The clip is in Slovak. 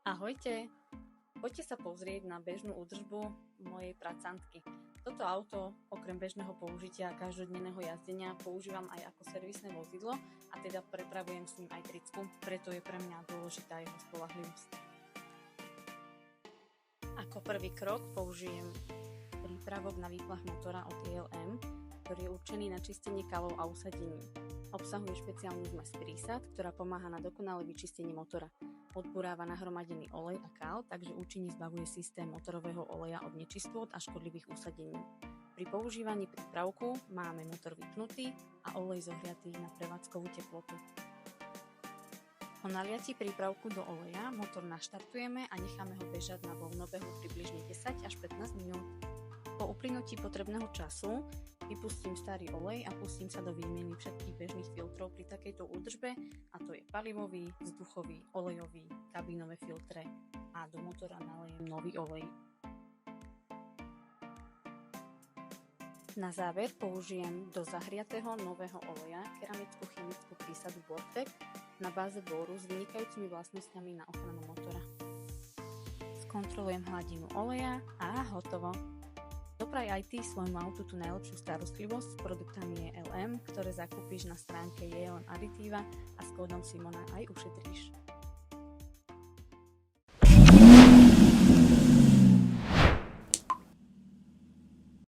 Ahojte! Poďte sa pozrieť na bežnú údržbu mojej pracantky. Toto auto, okrem bežného použitia a každodenného jazdenia, používam aj ako servisné vozidlo a teda prepravujem s ním aj tricku, preto je pre mňa dôležitá jeho spoľahlivosť. Ako prvý krok použijem prípravok na výplach motora od ELM, ktorý je určený na čistenie kalov a usadení. Obsahuje špeciálnu zmes prísad, ktorá pomáha na dokonalé vyčistenie motora. Odburáva nahromadený olej a kál, takže účinne zbavuje systém motorového oleja od nečistôt a škodlivých usadení. Pri používaní prípravku máme motor vypnutý a olej zohriatý na prevádzkovú teplotu. Po naliatí prípravku do oleja motor naštartujeme a necháme ho bežať na voľnobehu približne 10 až 15 minút. Po uplynutí potrebného času vypustím starý olej a pustím sa do výmeny všetkých bežných filtrov pri takejto údržbe, a to je palivový, vzduchový, olejový, kabínové filtre a do motora nalejem nový olej. Na záver použijem do zahriatého nového oleja keramickú chemickú prísadu Vortec na báze bóru s vynikajúcimi vlastnosťami na ochranu motora. Skontrolujem hladinu oleja a hotovo! Dopraj aj ty svojmu autu tú najlepšiu starostlivosť s produktami ELM, ktoré zakúpiš na stránke Jeon Aditiva a s kódom Simona aj ušetríš.